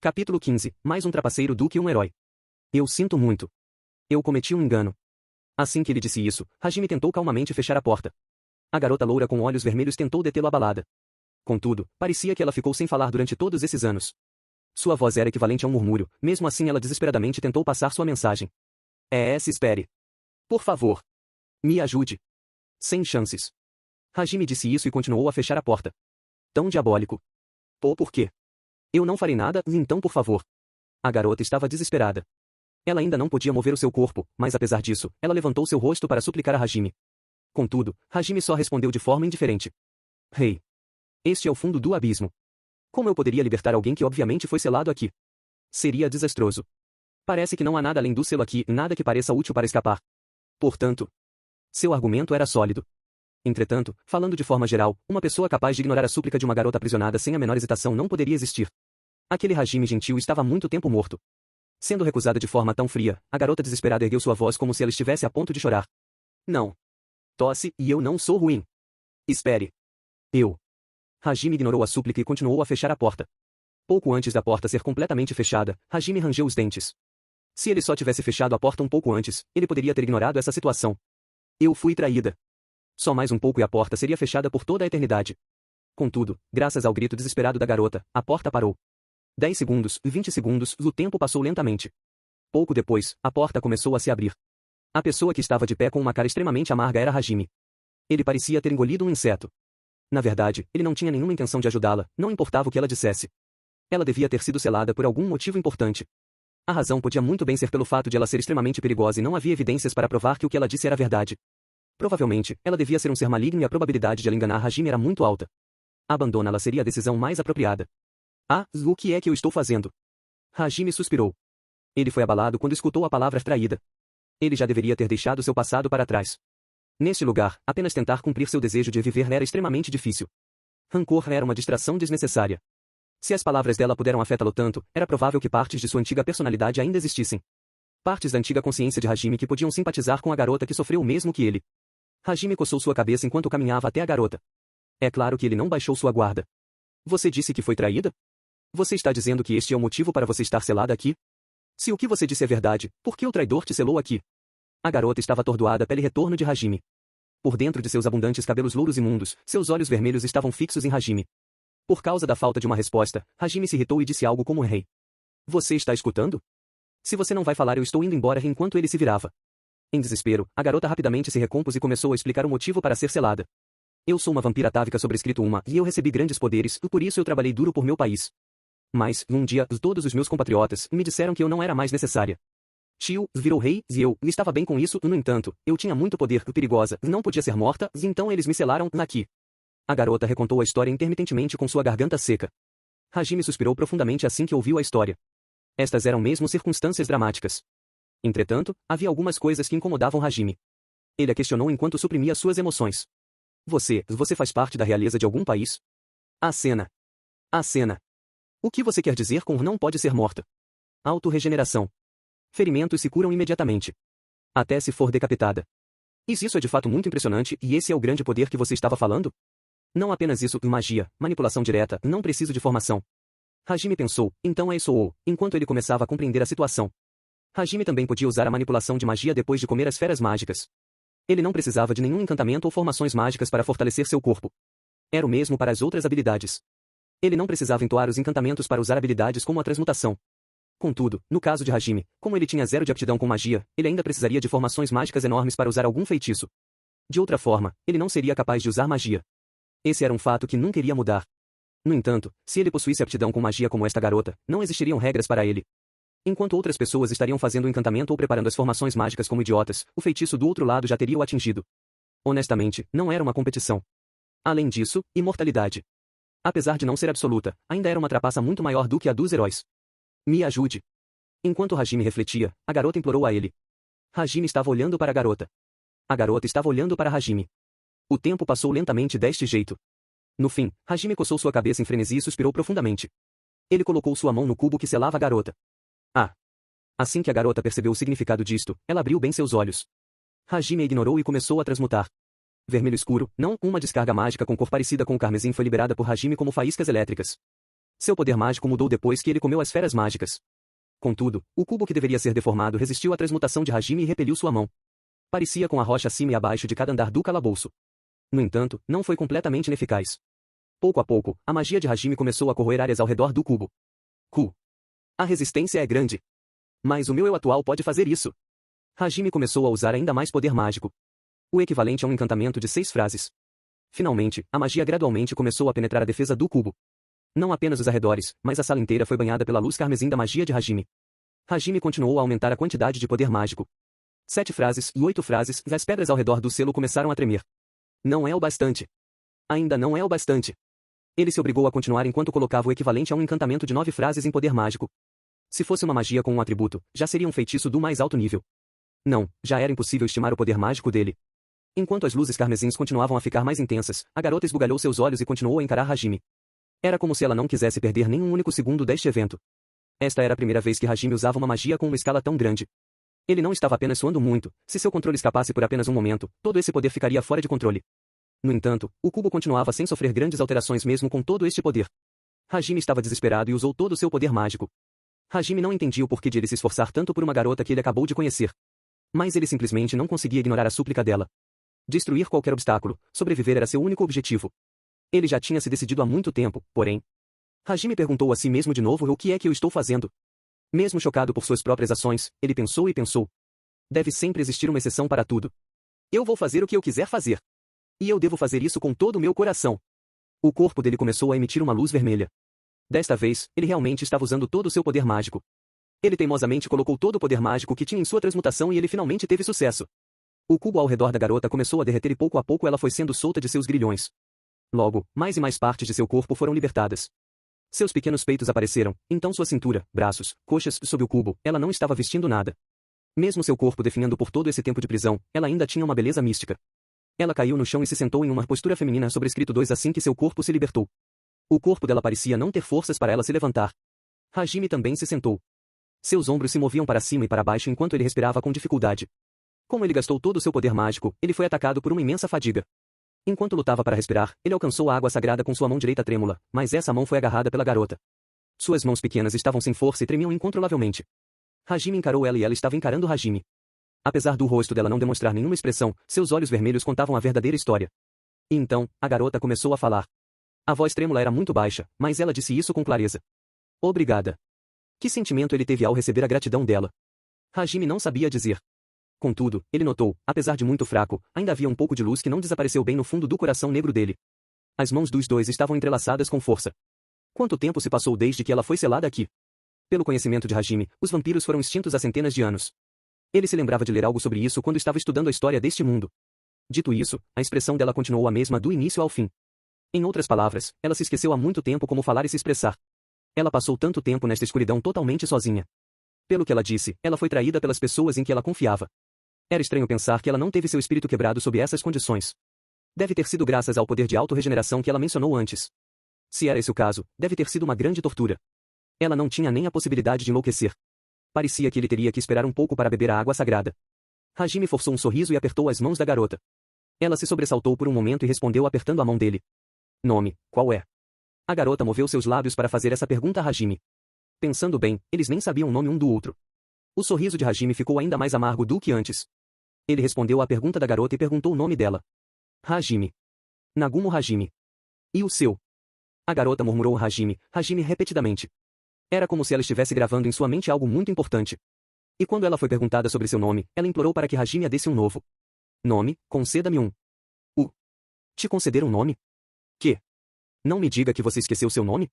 Capítulo 15. Mais um trapaceiro do que um herói. Eu sinto muito. Eu cometi um engano. Assim que ele disse isso, Hajime tentou calmamente fechar a porta. A garota loura com olhos vermelhos tentou detê-lo abalada. Contudo, parecia que ela ficou sem falar durante todos esses anos. Sua voz era equivalente a um murmúrio, mesmo assim ela desesperadamente tentou passar sua mensagem. Espere. Por favor. Me ajude. Sem chances. Hajime disse isso e continuou a fechar a porta. Tão diabólico. Por quê? Eu não farei nada, então por favor. A garota estava desesperada. Ela ainda não podia mover o seu corpo, mas apesar disso, ela levantou seu rosto para suplicar a Hajime. Contudo, Hajime só respondeu de forma indiferente. Rei. Este é o fundo do abismo. Como eu poderia libertar alguém que obviamente foi selado aqui? Seria desastroso. Parece que não há nada além do selo aqui, nada que pareça útil para escapar. Portanto, seu argumento era sólido. Entretanto, falando de forma geral, uma pessoa capaz de ignorar a súplica de uma garota aprisionada sem a menor hesitação não poderia existir. Aquele Hajime gentil estava há muito tempo morto. Sendo recusada de forma tão fria, a garota desesperada ergueu sua voz como se ela estivesse a ponto de chorar. Não. Tosse, e eu não sou ruim. Espere. Eu. Hajime ignorou a súplica e continuou a fechar a porta. Pouco antes da porta ser completamente fechada, Hajime rangeu os dentes. Se ele só tivesse fechado a porta um pouco antes, ele poderia ter ignorado essa situação. Eu fui traída. Só mais um pouco e a porta seria fechada por toda a eternidade. Contudo, graças ao grito desesperado da garota, a porta parou. 10 segundos, 20 segundos, o tempo passou lentamente. Pouco depois, a porta começou a se abrir. A pessoa que estava de pé com uma cara extremamente amarga era Hajime. Ele parecia ter engolido um inseto. Na verdade, ele não tinha nenhuma intenção de ajudá-la, não importava o que ela dissesse. Ela devia ter sido selada por algum motivo importante. A razão podia muito bem ser pelo fato de ela ser extremamente perigosa e não havia evidências para provar que o que ela disse era verdade. Provavelmente, ela devia ser um ser maligno e a probabilidade de ela enganar Hajime era muito alta. Abandoná-la seria a decisão mais apropriada. O que é que eu estou fazendo? Hajime suspirou. Ele foi abalado quando escutou a palavra traída. Ele já deveria ter deixado seu passado para trás. Neste lugar, apenas tentar cumprir seu desejo de viver era extremamente difícil. Rancor era uma distração desnecessária. Se as palavras dela puderam afetá-lo tanto, era provável que partes de sua antiga personalidade ainda existissem. Partes da antiga consciência de Hajime que podiam simpatizar com a garota que sofreu o mesmo que ele. Hajime coçou sua cabeça enquanto caminhava até a garota. É claro que ele não baixou sua guarda. Você disse que foi traída? Você está dizendo que este é o motivo para você estar selada aqui? Se o que você disse é verdade, por que o traidor te selou aqui? A garota estava atordoada pelo retorno de Hajime. Por dentro de seus abundantes cabelos louros imundos, seus olhos vermelhos estavam fixos em Hajime. Por causa da falta de uma resposta, Hajime se irritou e disse algo como rei. Você está escutando? Se você não vai falar, eu estou indo embora enquanto ele se virava. Em desespero, a garota rapidamente se recompôs e começou a explicar o motivo para ser selada. Eu sou uma vampira atávica sobrescrito uma, e eu recebi grandes poderes, e por isso eu trabalhei duro por meu país. Mas, um dia, todos os meus compatriotas me disseram que eu não era mais necessária. Tio virou rei, e eu estava bem com isso, no entanto, eu tinha muito poder, perigosa, não podia ser morta, e então eles me selaram aqui. A garota recontou a história intermitentemente com sua garganta seca. Hajime suspirou profundamente assim que ouviu a história. Estas eram mesmo circunstâncias dramáticas. Entretanto, havia algumas coisas que incomodavam Hajime. Ele a questionou enquanto suprimia suas emoções. Você faz parte da realeza de algum país? A cena. O que você quer dizer com não pode ser morta? Autorregeneração. Ferimentos se curam imediatamente. Até se for decapitada. Isso é de fato muito impressionante, e esse é o grande poder que você estava falando? Não apenas isso, magia, manipulação direta, não preciso de formação. Hajime pensou, então soou, enquanto ele começava a compreender a situação. Hajime também podia usar a manipulação de magia depois de comer as feras mágicas. Ele não precisava de nenhum encantamento ou formações mágicas para fortalecer seu corpo. Era o mesmo para as outras habilidades. Ele não precisava entoar os encantamentos para usar habilidades como a transmutação. Contudo, no caso de Hajime, como ele tinha 0 de aptidão com magia, ele ainda precisaria de formações mágicas enormes para usar algum feitiço. De outra forma, ele não seria capaz de usar magia. Esse era um fato que nunca iria mudar. No entanto, se ele possuísse aptidão com magia como esta garota, não existiriam regras para ele. Enquanto outras pessoas estariam fazendo o encantamento ou preparando as formações mágicas como idiotas, o feitiço do outro lado já teria o atingido. Honestamente, não era uma competição. Além disso, imortalidade. Apesar de não ser absoluta, ainda era uma trapaça muito maior do que a dos heróis. Me ajude. Enquanto Hajime refletia, a garota implorou a ele. Hajime estava olhando para a garota. A garota estava olhando para Hajime. O tempo passou lentamente deste jeito. No fim, Hajime coçou sua cabeça em frenesi e suspirou profundamente. Ele colocou sua mão no cubo que selava a garota. Assim que a garota percebeu o significado disto, ela abriu bem seus olhos. Hajime a ignorou e começou a transmutar. Vermelho escuro, não, uma descarga mágica com cor parecida com o carmesim foi liberada por Hajime como faíscas elétricas. Seu poder mágico mudou depois que ele comeu as esferas mágicas. Contudo, o cubo que deveria ser deformado resistiu à transmutação de Hajime e repeliu sua mão. Parecia com a rocha acima e abaixo de cada andar do calabouço. No entanto, não foi completamente ineficaz. Pouco a pouco, a magia de Hajime começou a corroer áreas ao redor do cubo. A resistência é grande. Mas o meu eu atual pode fazer isso. Hajime começou a usar ainda mais poder mágico. O equivalente a um encantamento de 6 frases. Finalmente, a magia gradualmente começou a penetrar a defesa do cubo. Não apenas os arredores, mas a sala inteira foi banhada pela luz carmesim da magia de Hajime. Hajime continuou a aumentar a quantidade de poder mágico. 7 frases e 8 frases, e as pedras ao redor do selo começaram a tremer. Não é o bastante. Ainda não é o bastante. Ele se obrigou a continuar enquanto colocava o equivalente a um encantamento de 9 frases em poder mágico. Se fosse uma magia com um atributo, já seria um feitiço do mais alto nível. Não, já era impossível estimar o poder mágico dele. Enquanto as luzes carmesins continuavam a ficar mais intensas, a garota esbugalhou seus olhos e continuou a encarar Hajime. Era como se ela não quisesse perder nem um único segundo deste evento. Esta era a primeira vez que Hajime usava uma magia com uma escala tão grande. Ele não estava apenas suando muito, se seu controle escapasse por apenas um momento, todo esse poder ficaria fora de controle. No entanto, o cubo continuava sem sofrer grandes alterações mesmo com todo este poder. Hajime estava desesperado e usou todo o seu poder mágico. Hajime não entendia o porquê de ele se esforçar tanto por uma garota que ele acabou de conhecer. Mas ele simplesmente não conseguia ignorar a súplica dela. Destruir qualquer obstáculo, sobreviver era seu único objetivo. Ele já tinha se decidido há muito tempo, porém. Hajime perguntou a si mesmo de novo: o que é que eu estou fazendo? Mesmo chocado por suas próprias ações, ele pensou e pensou. Deve sempre existir uma exceção para tudo. Eu vou fazer o que eu quiser fazer. E eu devo fazer isso com todo o meu coração. O corpo dele começou a emitir uma luz vermelha. Desta vez, ele realmente estava usando todo o seu poder mágico. Ele teimosamente colocou todo o poder mágico que tinha em sua transmutação e ele finalmente teve sucesso. O cubo ao redor da garota começou a derreter e pouco a pouco ela foi sendo solta de seus grilhões. Logo, mais e mais partes de seu corpo foram libertadas. Seus pequenos peitos apareceram, então sua cintura, braços, coxas, sob o cubo, ela não estava vestindo nada. Mesmo seu corpo definhando por todo esse tempo de prisão, ela ainda tinha uma beleza mística. Ela caiu no chão e se sentou em uma postura feminina sobrescrito 2 assim que seu corpo se libertou. O corpo dela parecia não ter forças para ela se levantar. Hajime também se sentou. Seus ombros se moviam para cima e para baixo enquanto ele respirava com dificuldade. Como ele gastou todo o seu poder mágico, ele foi atacado por uma imensa fadiga. Enquanto lutava para respirar, ele alcançou a água sagrada com sua mão direita trêmula, mas essa mão foi agarrada pela garota. Suas mãos pequenas estavam sem força e tremiam incontrolavelmente. Hajime encarou ela e ela estava encarando Hajime. Apesar do rosto dela não demonstrar nenhuma expressão, seus olhos vermelhos contavam a verdadeira história. E então, a garota começou a falar. A voz trêmula era muito baixa, mas ela disse isso com clareza. Obrigada. Que sentimento ele teve ao receber a gratidão dela? Hajime não sabia dizer. Contudo, ele notou, apesar de muito fraco, ainda havia um pouco de luz que não desapareceu bem no fundo do coração negro dele. As mãos dos dois estavam entrelaçadas com força. Quanto tempo se passou desde que ela foi selada aqui? Pelo conhecimento de Hajime, os vampiros foram extintos há centenas de anos. Ele se lembrava de ler algo sobre isso quando estava estudando a história deste mundo. Dito isso, a expressão dela continuou a mesma do início ao fim. Em outras palavras, ela se esqueceu há muito tempo como falar e se expressar. Ela passou tanto tempo nesta escuridão totalmente sozinha. Pelo que ela disse, ela foi traída pelas pessoas em que ela confiava. Era estranho pensar que ela não teve seu espírito quebrado sob essas condições. Deve ter sido graças ao poder de autorregeneração que ela mencionou antes. Se era esse o caso, deve ter sido uma grande tortura. Ela não tinha nem a possibilidade de enlouquecer. Parecia que ele teria que esperar um pouco para beber a água sagrada. Hajime forçou um sorriso e apertou as mãos da garota. Ela se sobressaltou por um momento e respondeu apertando a mão dele. Nome, qual é? A garota moveu seus lábios para fazer essa pergunta a Hajime. Pensando bem, eles nem sabiam o nome um do outro. O sorriso de Hajime ficou ainda mais amargo do que antes. Ele respondeu à pergunta da garota e perguntou o nome dela. Hajime. Nagumo Hajime. E o seu? A garota murmurou Hajime, Hajime repetidamente. Era como se ela estivesse gravando em sua mente algo muito importante. E quando ela foi perguntada sobre seu nome, ela implorou para que Hajime a desse um novo nome. Conceda-me um. Te conceder um nome? Que? Não me diga que você esqueceu seu nome?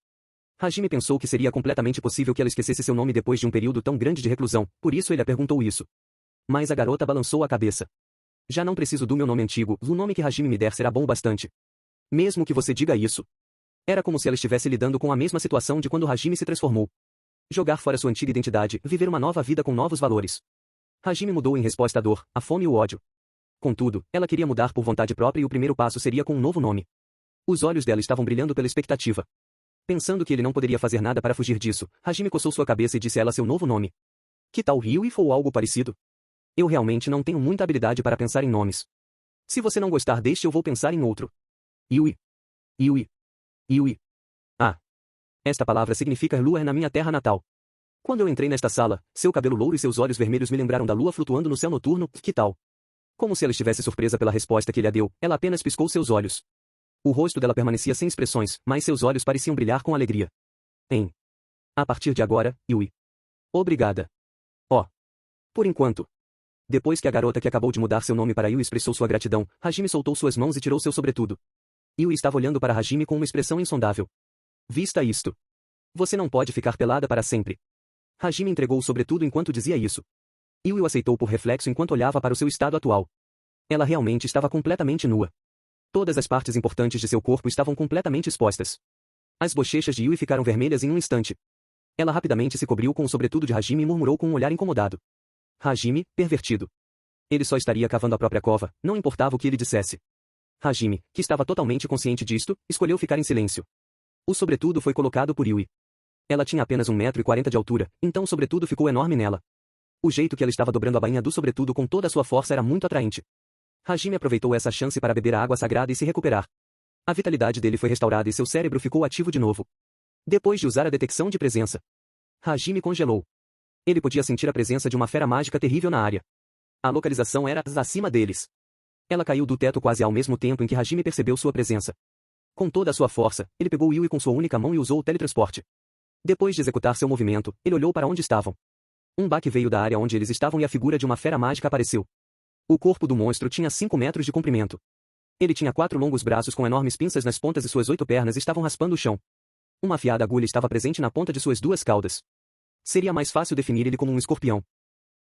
Hajime pensou que seria completamente possível que ela esquecesse seu nome depois de um período tão grande de reclusão, por isso ele a perguntou isso. Mas a garota balançou a cabeça. Já não preciso do meu nome antigo, o nome que Hajime me der será bom o bastante. Mesmo que você diga isso. Era como se ela estivesse lidando com a mesma situação de quando Hajime se transformou. Jogar fora sua antiga identidade, viver uma nova vida com novos valores. Hajime mudou em resposta à dor, à fome e o ódio. Contudo, ela queria mudar por vontade própria e o primeiro passo seria com um novo nome. Os olhos dela estavam brilhando pela expectativa. Pensando que ele não poderia fazer nada para fugir disso, Hajime coçou sua cabeça e disse a ela seu novo nome. Que tal Ryui ou algo parecido? Eu realmente não tenho muita habilidade para pensar em nomes. Se você não gostar deste eu vou pensar em outro. Yui. Yui. Yui. Ah. Esta palavra significa lua na minha terra natal. Quando eu entrei nesta sala, seu cabelo louro e seus olhos vermelhos me lembraram da lua flutuando no céu noturno, que tal? Como se ela estivesse surpresa pela resposta que ele a deu, ela apenas piscou seus olhos. O rosto dela permanecia sem expressões, mas seus olhos pareciam brilhar com alegria. A partir de agora, Yui. Obrigada. Oh. Por enquanto. Depois que a garota que acabou de mudar seu nome para Yui expressou sua gratidão, Hajime soltou suas mãos e tirou seu sobretudo. Yui estava olhando para Hajime com uma expressão insondável. Vista isto. Você não pode ficar pelada para sempre. Hajime entregou o sobretudo enquanto dizia isso. Yui o aceitou por reflexo enquanto olhava para o seu estado atual. Ela realmente estava completamente nua. Todas as partes importantes de seu corpo estavam completamente expostas. As bochechas de Yui ficaram vermelhas em um instante. Ela rapidamente se cobriu com o sobretudo de Hajime e murmurou com um olhar incomodado. Hajime, pervertido. Ele só estaria cavando a própria cova, não importava o que ele dissesse. Hajime, que estava totalmente consciente disto, escolheu ficar em silêncio. O sobretudo foi colocado por Yui. Ela tinha apenas 1,40 m de altura, então o sobretudo ficou enorme nela. O jeito que ela estava dobrando a bainha do sobretudo com toda a sua força era muito atraente. Hajime aproveitou essa chance para beber a água sagrada e se recuperar. A vitalidade dele foi restaurada e seu cérebro ficou ativo de novo. Depois de usar a detecção de presença, Hajime congelou. Ele podia sentir a presença de uma fera mágica terrível na área. A localização era acima deles. Ela caiu do teto quase ao mesmo tempo em que Hajime percebeu sua presença. Com toda a sua força, ele pegou Yui com sua única mão e usou o teletransporte. Depois de executar seu movimento, ele olhou para onde estavam. Um baque veio da área onde eles estavam e a figura de uma fera mágica apareceu. O corpo do monstro tinha 5 metros de comprimento. Ele tinha 4 longos braços com enormes pinças nas pontas e suas 8 pernas estavam raspando o chão. Uma afiada agulha estava presente na ponta de suas 2 caudas. Seria mais fácil definir ele como um escorpião.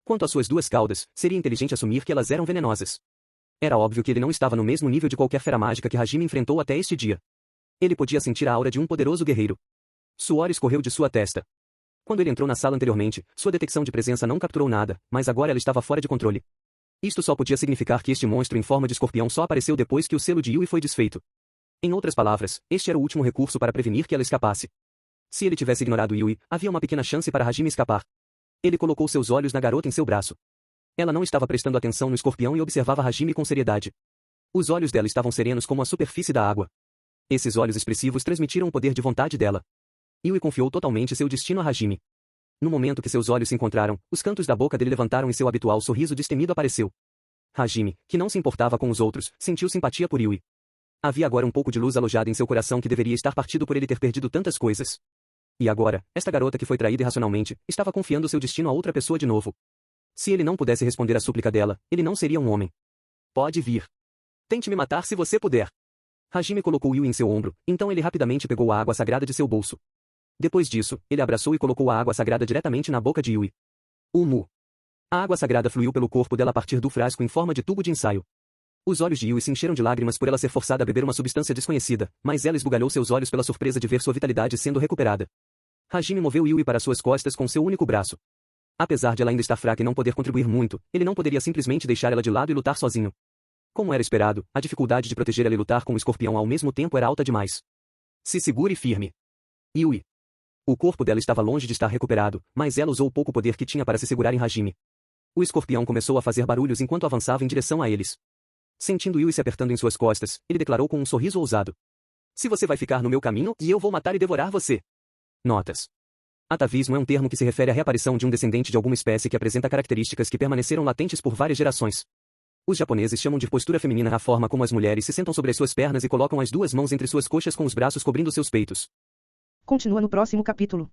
Quanto às suas 2 caudas, seria inteligente assumir que elas eram venenosas. Era óbvio que ele não estava no mesmo nível de qualquer fera mágica que Hajime enfrentou até este dia. Ele podia sentir a aura de um poderoso guerreiro. Suor escorreu de sua testa. Quando ele entrou na sala anteriormente, sua detecção de presença não capturou nada, mas agora ela estava fora de controle. Isto só podia significar que este monstro em forma de escorpião só apareceu depois que o selo de Yui foi desfeito. Em outras palavras, este era o último recurso para prevenir que ela escapasse. Se ele tivesse ignorado Yui, havia uma pequena chance para Hajime escapar. Ele colocou seus olhos na garota em seu braço. Ela não estava prestando atenção no escorpião e observava Hajime com seriedade. Os olhos dela estavam serenos como a superfície da água. Esses olhos expressivos transmitiram o poder de vontade dela. Yui confiou totalmente seu destino a Hajime. No momento que seus olhos se encontraram, os cantos da boca dele levantaram e seu habitual sorriso destemido apareceu. Hajime, que não se importava com os outros, sentiu simpatia por Yui. Havia agora um pouco de luz alojada em seu coração que deveria estar partido por ele ter perdido tantas coisas. E agora, esta garota que foi traída irracionalmente, estava confiando seu destino a outra pessoa de novo. Se ele não pudesse responder à súplica dela, ele não seria um homem. Pode vir. Tente me matar se você puder. Hajime colocou Yui em seu ombro, então ele rapidamente pegou a água sagrada de seu bolso. Depois disso, ele abraçou e colocou a água sagrada diretamente na boca de Yui. Mu. A água sagrada fluiu pelo corpo dela a partir do frasco em forma de tubo de ensaio. Os olhos de Yui se encheram de lágrimas por ela ser forçada a beber uma substância desconhecida, mas ela esbugalhou seus olhos pela surpresa de ver sua vitalidade sendo recuperada. Hajime moveu Yui para suas costas com seu único braço. Apesar de ela ainda estar fraca e não poder contribuir muito, ele não poderia simplesmente deixar ela de lado e lutar sozinho. Como era esperado, a dificuldade de proteger ela e lutar com o escorpião ao mesmo tempo era alta demais. Se segure firme. Yui. O corpo dela estava longe de estar recuperado, mas ela usou o pouco poder que tinha para se segurar em Hajime. O escorpião começou a fazer barulhos enquanto avançava em direção a eles. Sentindo Yui se apertando em suas costas, ele declarou com um sorriso ousado. Se você vai ficar no meu caminho, e eu vou matar e devorar você. Notas. Atavismo é um termo que se refere à reaparição de um descendente de alguma espécie que apresenta características que permaneceram latentes por várias gerações. Os japoneses chamam de postura feminina a forma como as mulheres se sentam sobre as suas pernas e colocam as 2 mãos entre suas coxas com os braços cobrindo seus peitos. Continua no próximo capítulo.